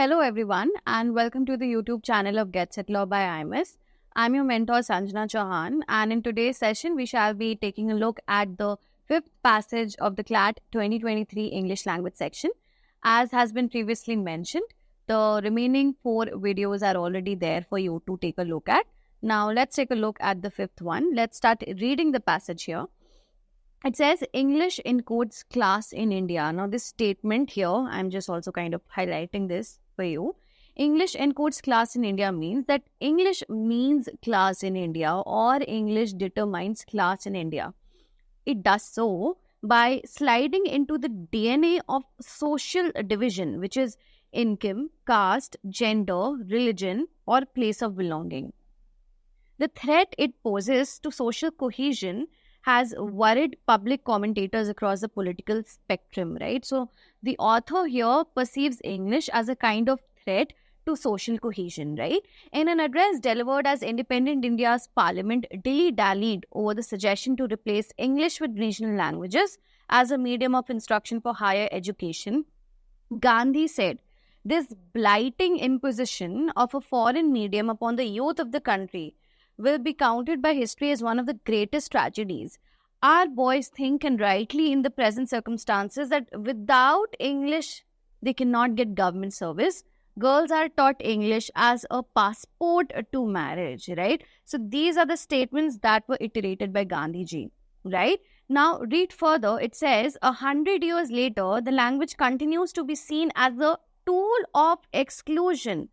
Hello everyone and welcome to the YouTube channel of Get Set Law by IMS. I'm your mentor Sanjana Chauhan, and in today's session we shall be taking a look at the fifth passage of the CLAT 2023 English language section. As has been previously mentioned, the remaining 4 videos are already there for you to take a look at. Now let's take a look at the fifth one. Let's start reading the passage here. It says English encodes class in India. Now this statement here, I'm just also kind of highlighting this for you. English encodes class in India means that English means class in India or English determines class in India. It does so by sliding into the DNA of social division, which is income, caste, gender, religion, or place of belonging. The threat it poses to social cohesion has worried public commentators across the political spectrum, right? So the author here perceives English as a kind of threat to social cohesion, right? In an address delivered as Independent India's Parliament dilly-dallied over the suggestion to replace English with regional languages as a medium of instruction for higher education, Gandhi said, "This blighting imposition of a foreign medium upon the youth of the country will be counted by history as one of the greatest tragedies. Our boys think, and rightly in the present circumstances, that without English they cannot get government service. Girls are taught English as a passport to marriage," right? So these are the statements that were iterated by Gandhiji, right? Now read further. It says 100 years later, the language continues to be seen as a tool of exclusion.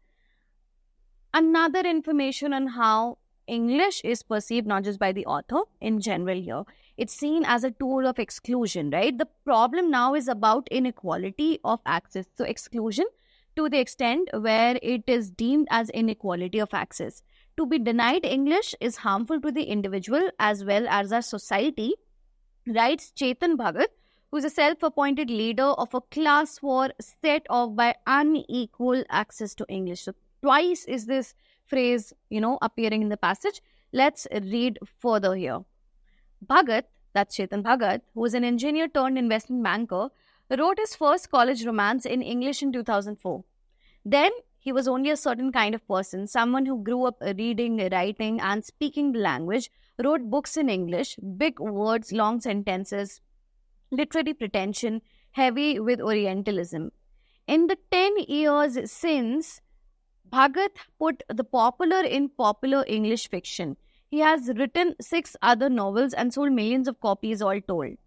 Another information on how English is perceived not just by the author in general here. It's seen as a tool of exclusion, right? The problem now is about inequality of access. So exclusion to the extent where it is deemed as inequality of access. To be denied English is harmful to the individual as well as our society, writes Chetan Bhagat, who is a self-appointed leader of a class war set off by unequal access to English. So twice is this phrase, appearing in the passage. Let's read further here. Bhagat, that's Chetan Bhagat, who is an engineer turned investment banker, wrote his first college romance in English in 2004. Then he was only a certain kind of person, someone who grew up reading, writing, and speaking the language, wrote books in English, big words, long sentences, literary pretension, heavy with Orientalism. In the 10 years since, Bhagat put the popular in popular English fiction. He has written 6 other novels and sold millions of copies all told.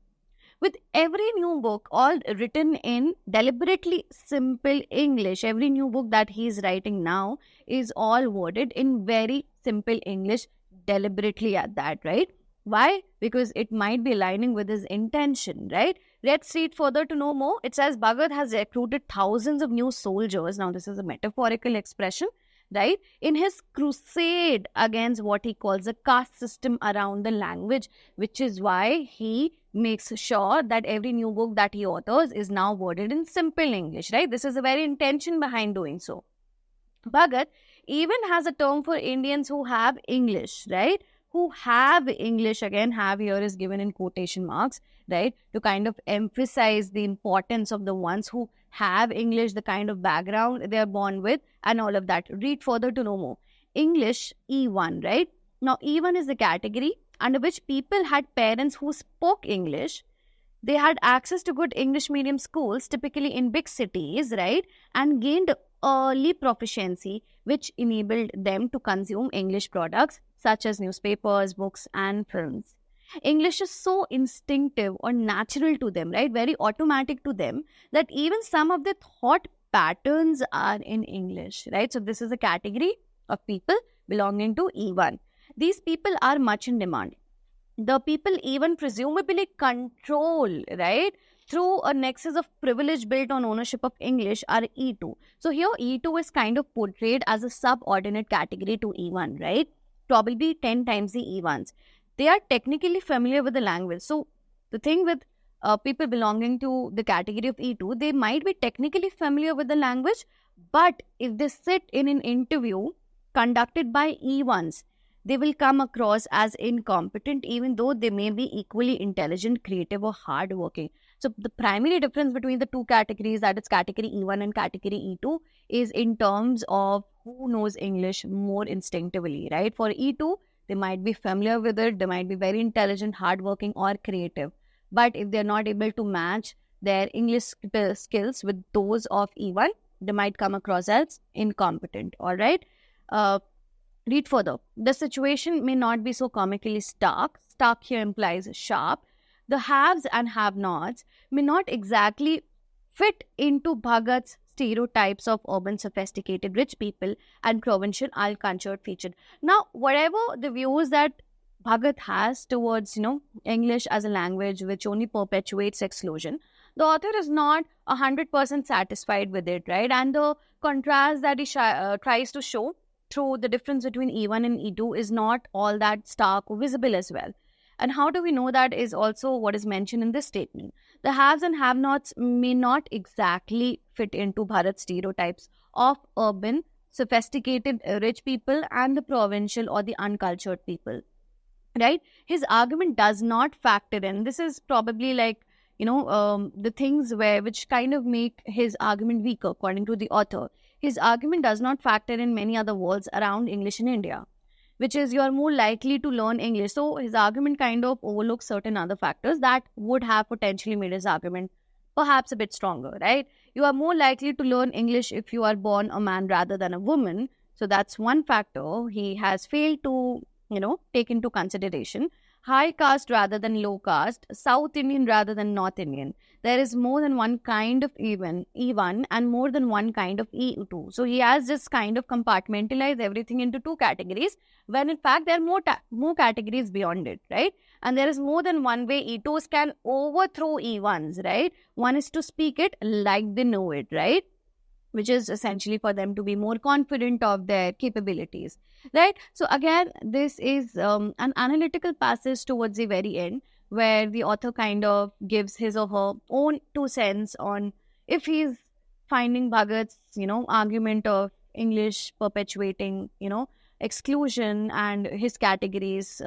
With every new book, all written in deliberately simple English, every new book that he is writing now is all worded in very simple English, deliberately at that, right? Why? Because it might be aligning with his intention, right? Let's read further to know more. It says Bhagat has recruited thousands of new soldiers. Now, this is a metaphorical expression, right? In his crusade against what he calls a caste system around the language, which is why he makes sure that every new book that he authors is now worded in simple English, right? This is the very intention behind doing so. Bhagat even has a term for Indians who have English, right? Who have English, again, have here is given in quotation marks, right? To kind of emphasize the importance of the ones who have English, the kind of background they are born with, and all of that. Read further to know more. English E1, right? Now, E1 is the category under which people had parents who spoke English. They had access to good English medium schools, typically in big cities, right? And gained early proficiency, which enabled them to consume English products such as newspapers, books, and films. English is so instinctive or natural to them, right? Very automatic to them that even some of the thought patterns are in English, right? So this is a category of people belonging to E1. These people are much in demand. The people even presumably control, right, through a nexus of privilege built on ownership of English are E2. So here E2 is kind of portrayed as a subordinate category to E1, right? Probably 10 times the E1s. They are technically familiar with the language. So the thing with people belonging to the category of E2, they might be technically familiar with the language, but if they sit in an interview conducted by E1s, they will come across as incompetent, even though they may be equally intelligent, creative, or hardworking. So the primary difference between the two categories, that is category E1 and category E2, is in terms of who knows English more instinctively, right? For E2, they might be familiar with it, they might be very intelligent, hardworking, or creative. But if they're not able to match their English skills with those of E1, they might come across as incompetent. All right. Uh, Read further. The situation may not be so comically stark. Stark here implies sharp. The haves and have nots may not exactly fit into Bhagat's stereotypes of urban, sophisticated, rich people and provincial, uncultured featured. Now, whatever the views that Bhagat has towards, English as a language which only perpetuates exclusion, the author is not 100% satisfied with it, right? And the contrast that he tries to show through the difference between E1 and E2 is not all that stark or visible as well. And how do we know that is also what is mentioned in this statement. The haves and have-nots may not exactly fit into Bharat's stereotypes of urban, sophisticated, rich people and the provincial or the uncultured people, right? His argument does not factor in. This is probably like, the things which kind of make his argument weaker, according to the author. His argument does not factor in many other words around English in India, which is you're more likely to learn English. So his argument kind of overlooks certain other factors that would have potentially made his argument perhaps a bit stronger, right? You are more likely to learn English if you are born a man rather than a woman. So that's one factor he has failed to, take into consideration. High caste rather than low caste, South Indian rather than North Indian. There is more than one kind of E1 and more than one kind of E2. So he has just kind of compartmentalized everything into two categories, when in fact there are more categories beyond it, right? And there is more than one way E2s can overthrow E1s, right? One is to speak it like they know it, right? Which is essentially for them to be more confident of their capabilities, right? So again, this is an analytical passage towards the very end, where the author kind of gives his or her own 2 cents on if he's finding Bhagat's, argument of English perpetuating, exclusion and his categories,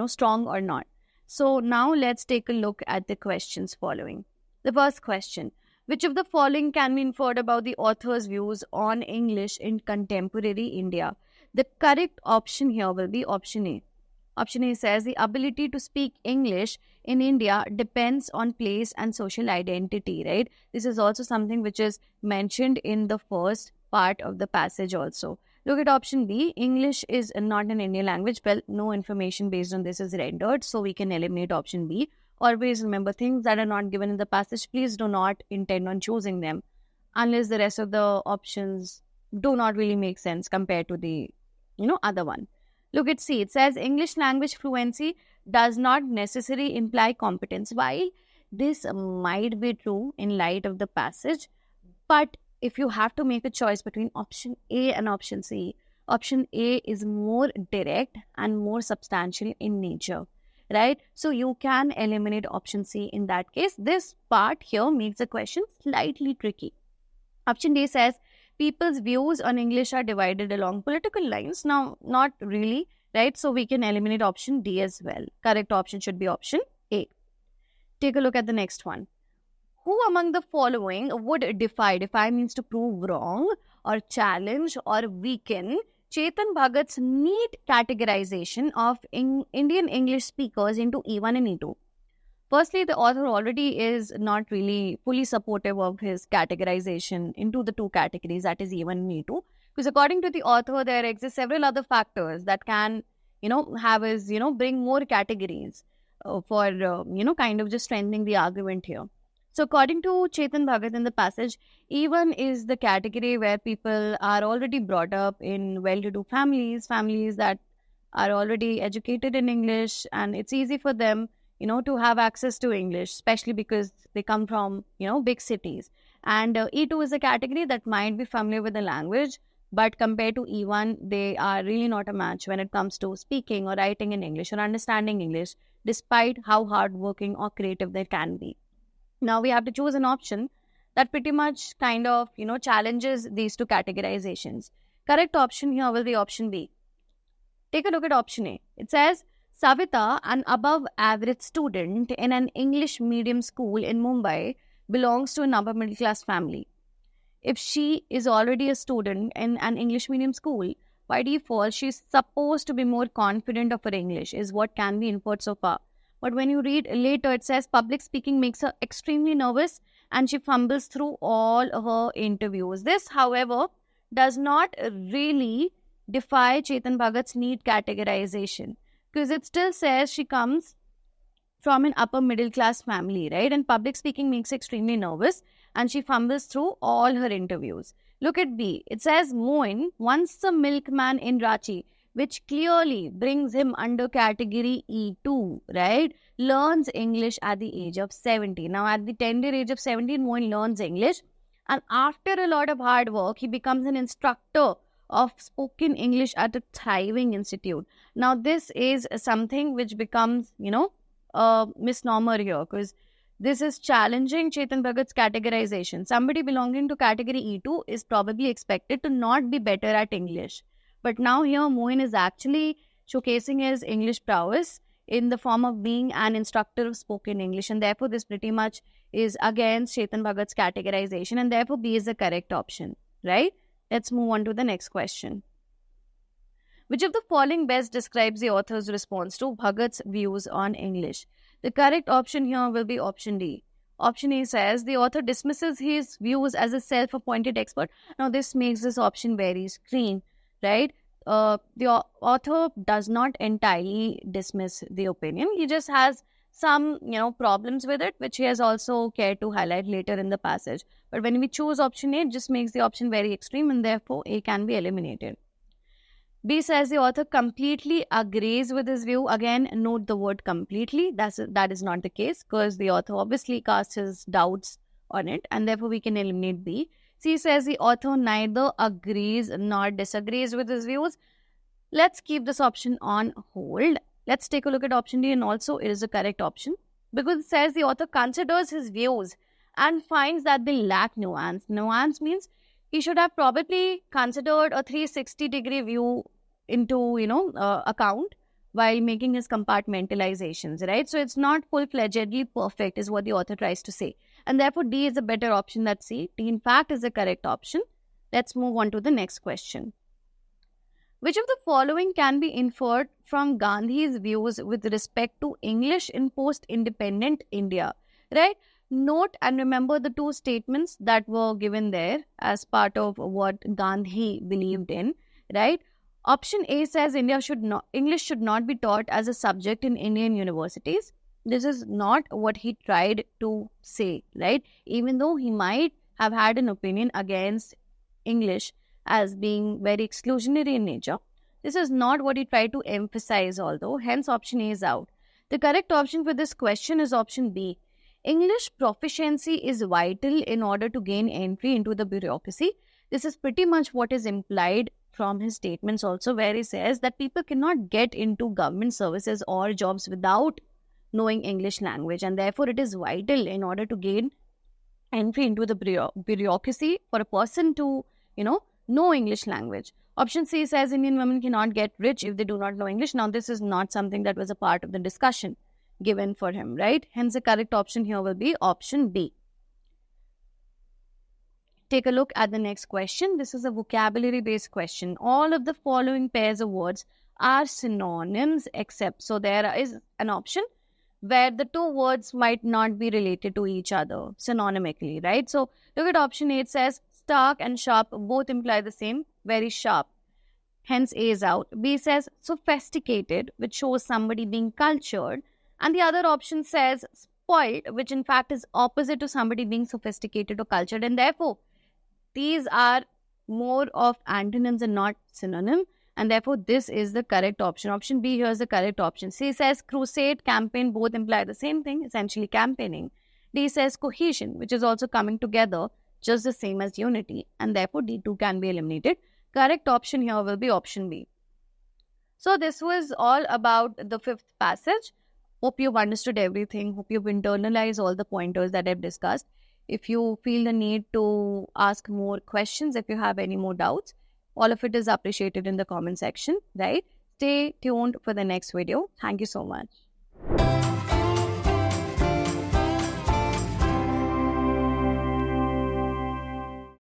strong or not. So now let's take a look at the questions following. The first question: which of the following can be inferred about the author's views on English in contemporary India? The correct option here will be option A. Option A says the ability to speak English in India depends on place and social identity, right? This is also something which is mentioned in the first part of the passage also. Look at option B. English is not an Indian language. Well, no information based on this is rendered, so we can eliminate option B. Always remember, things that are not given in the passage, please do not intend on choosing them unless the rest of the options do not really make sense compared to the, other one. Look at C. It says English language fluency does not necessarily imply competence. While this might be true in light of the passage, but if you have to make a choice between option A and option C, option A is more direct and more substantial in nature, right? So you can eliminate option C in that case. This part here makes the question slightly tricky. Option D says people's views on English are divided along political lines. Now, not really, right? So we can eliminate option D as well. Correct option should be option A. Take a look at the next one. Who among the following would defy means to prove wrong or challenge or weaken Chetan Bhagat's neat categorization of Indian English speakers into E1 and E2? Firstly, the author already is not really fully supportive of his categorization into the two categories, that is E1 and E2, because according to the author, there exist several other factors that can, have us, bring more categories for, kind of just strengthening the argument here. So according to Chetan Bhagat in the passage, E1 is the category where people are already brought up in well-to-do families that are already educated in English, and it's easy for them, to have access to English, especially because they come from, big cities. And E2 is a category that might be familiar with the language, but compared to E1, they are really not a match when it comes to speaking or writing in English or understanding English, despite how hardworking or creative they can be. Now we have to choose an option that pretty much kind of, challenges these two categorizations. Correct option here will be option B. Take a look at option A. It says, Savita, an above average student in an English medium school in Mumbai, belongs to an upper middle class family. If she is already a student in an English medium school, by default, she's supposed to be more confident of her English, is what can be inferred so far. But when you read later, it says public speaking makes her extremely nervous and she fumbles through all her interviews. This, however, does not really defy Chetan Bhagat's neat categorization, because it still says she comes from an upper middle class family, right? And public speaking makes her extremely nervous and she fumbles through all her interviews. Look at B. It says Moin, once a milkman in Ranchi, which clearly brings him under category E2, right? Learns English at the age of 17. Now, at the tender age of 17, Moin learns English. And after a lot of hard work, he becomes an instructor of spoken English at a thriving institute. Now, this is something which becomes, a misnomer here, because this is challenging Chetan Bhagat's categorization. Somebody belonging to category E2 is probably expected to not be better at English. But now here, Moin is actually showcasing his English prowess in the form of being an instructor of spoken English. And therefore, this pretty much is against Chetan Bhagat's categorization. And therefore, B is the correct option, right? Let's move on to the next question. Which of the following best describes the author's response to Bhagat's views on English? The correct option here will be option D. Option A says the author dismisses his views as a self-appointed expert. Now, this makes this option very screen, right? The author does not entirely dismiss the opinion. He just has some, problems with it, which he has also cared to highlight later in the passage. But when we choose option A, it just makes the option very extreme and therefore A can be eliminated. B says the author completely agrees with his view. Again, note the word completely. That is not the case, because the author obviously casts his doubts on it and therefore we can eliminate B. C says the author neither agrees nor disagrees with his views. Let's keep this option on hold. Let's take a look at option D, and also it is the correct option, because it says the author considers his views and finds that they lack nuance. Nuance means he should have probably considered a 360-degree view into, account while making his compartmentalizations, right? So it's not full-fledgedly perfect is what the author tries to say. And therefore, D is a better option than C. D, in fact, is the correct option. Let's move on to the next question. Which of the following can be inferred from Gandhi's views with respect to English in post-independent India, right? Note and remember the two statements that were given there as part of what Gandhi believed in, right? Option A says English should not be taught as a subject in Indian universities. This is not what he tried to say, right? Even though he might have had an opinion against English as being very exclusionary in nature, this is not what he tried to emphasize, although, hence option A is out. The correct option for this question is option B. English proficiency is vital in order to gain entry into the bureaucracy. This is pretty much what is implied from his statements also, where he says that people cannot get into government services or jobs without knowing English language, and therefore it is vital in order to gain entry into the bureaucracy for a person to, know English language. Option C says Indian women cannot get rich if they do not know English. Now, this is not something that was a part of the discussion given for him, right? Hence, the correct option here will be option B. Take a look at the next question. This is a vocabulary-based question. All of the following pairs of words are synonyms except, so there is an option where the two words might not be related to each other synonymically, right? So, look at option A. It says stark and sharp both imply the same, very sharp. Hence, A is out. B says sophisticated, which shows somebody being cultured. And the other option says spoiled, which in fact is opposite to somebody being sophisticated or cultured. And therefore, these are more of antonyms and not synonym. And therefore, this is the correct option. Option B here is the correct option. C says crusade, campaign, both imply the same thing, essentially campaigning. D says cohesion, which is also coming together, just the same as unity. And therefore, D2 can be eliminated. Correct option here will be option B. So, this was all about the fifth passage. Hope you've understood everything. Hope you've internalized all the pointers that I've discussed. If you feel the need to ask more questions, if you have any more doubts, all of it is appreciated in the comment section, right? stay tuned for the next video. Thank you so much.